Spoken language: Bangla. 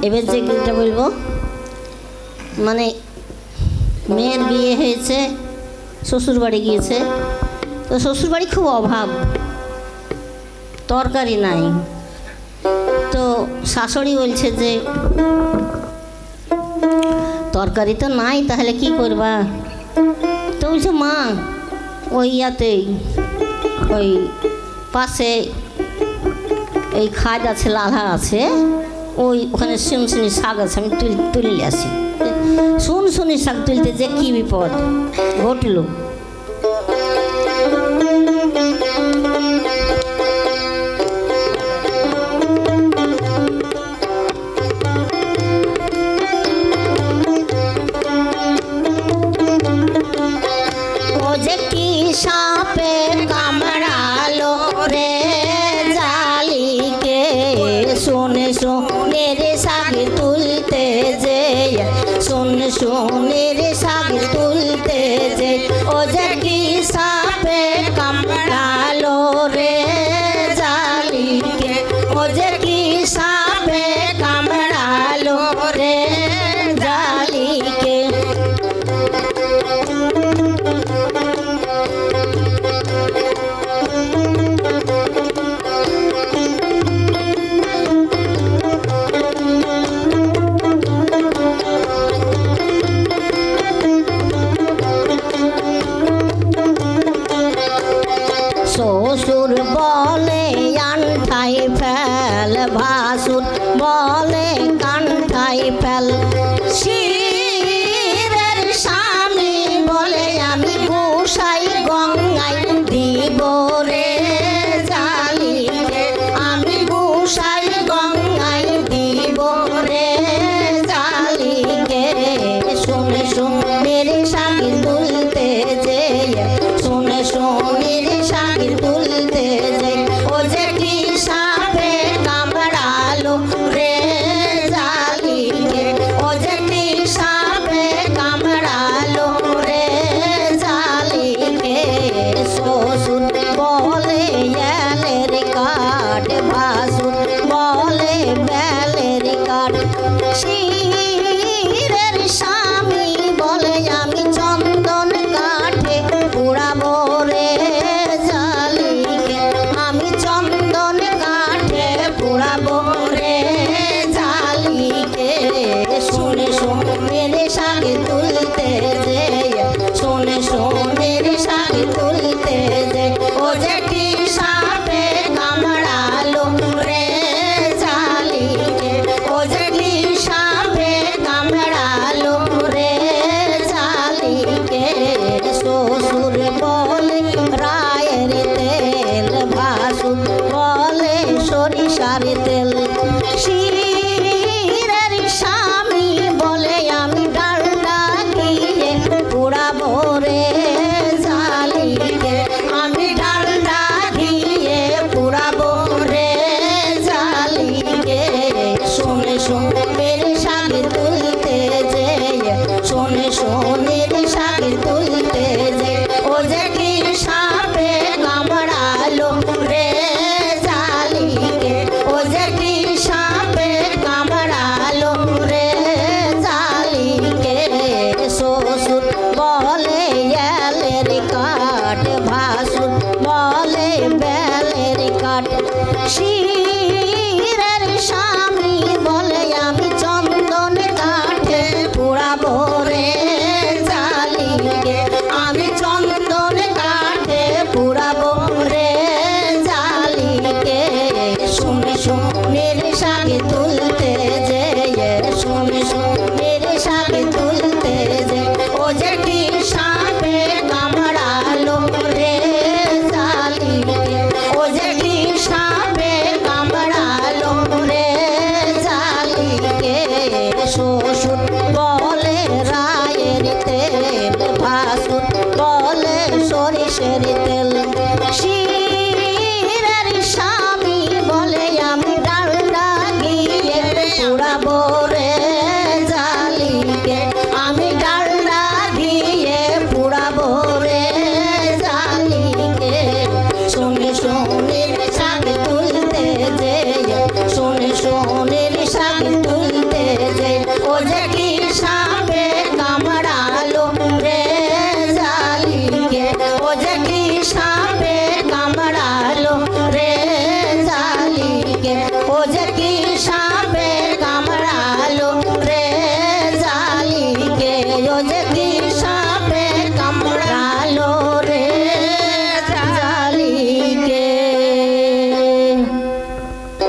এবার যে গীতটা বলবো, মানে মেয়ের বিয়ে হয়েছে, শ্বশুর বাড়ি গিয়েছে, তো শ্বশুর বাড়ি খুব অভাব, তরকারি নাই। তো শাশুড়ি বলছে যে তরকারি তো নাই, তাহলে কি করবা? তো বলছে মা ওই ইয়াতেই ওই পাশে এই খাদ আছে, লালা আছে, ওখানে শুনশুনি শাক আছে, আমি তুলে আসি। শুনশুনি শাক তুলতে যে কি বিপদ ঘটল। ও যে কি সাপে কামড়ালো রে জালিকে, শুনে শুনে রে শাক তুলতে যে, শুনে শুনে রে শাক তুলতে যে, ও যে কি সাপে কামড়ালো রে জালিকে, ও যে কি সাপে কামড়ালো রে জালিকে। শ্বশুর বলে আনঠাই ফেল, ভাসুর বলে কানঠাই ফেল, শিরের স্বামী বলে আমি গোসাই গঙ্গায় দিব রে জালিকে, আমি গোসাই গঙ্গায় দিব রে জালিকে। শুনে শুনে রে শাক তুলতে যে, শুনে শুনে রে শাক তুলতে যে, ও যে কি সাপে কামড়ালো রে জালিকে, ও যে কি সাপে কামড়ালো রে জালিকে। শ্বশুর বলে এলের কাঠ, ভাসুর বলে বেলের কাঠ, শিরের স্বামী বলে আমি চন্দন কাঠে পুড়াবো রে জালিকে, আমি চন্দন কাঠে পুড়াবো রে জালিকে। শুনে শুনে রে শাক তুলতে যে, শুনে শুনে রে শাক তুলতে যে, ও যে কি সাপে কামড়ালো রে জালিকে, ও যে কি সাপে কামড়ালো রে জালিকে। শ্বশুর বলে রায়ের তেল, ভাসুর বলে সরিষার তেল, শিরের স্বামী বলে আমি ডালডা ঘিয়ে পোড়াবো রে জালিকে, আমি ডালডা ঘিয়ে পোড়াবো রে জালিকে। শুনে শুনে রে শাক তুলতে যে, শুনে শুনে রে শাক তুলতে যে, ও যে কি সাপে কামড়ালো রে জালিকে, ও যে কি সাপে কামড়ালো রে জালিকে। শ্বশুর বলে এলের কাঠ, ভাসুর বলে বেলের কাঠ, শিরের স্বামী বলে আমি চন্দন কাঠে পোড়াবো রে জালিকে, আমি চন্দন কাঠে পোড়াবো রে জালিকে। শুনে শুনে রে শাক তুলতে যে, শুনে শুনে রে শাক তুলতে যে, ও যে কি সাপে কামড়ালো রে জালিকে, ও যে কি সাপে কামড়ালো রে জালিকে। শ্বশুর বলে রায়ের তেল, ভাসুর বলে সরিষের তেল, শিরের স্বামী বলে আমি ডালডা ঘিয়ে পোড়াবো রে জালিকে, আমি ডালডা ঘিয়ে পোড়াবো রে জালিকে। শুনে শুনে শাক তুলতে যে, শুনে শুনে শাক তুলতে ও যে কি সাপে কামড়ালো রে জালিকে, ও যে কি সাপে কামড়ালো রে জালিকে, ও যে কি সাপে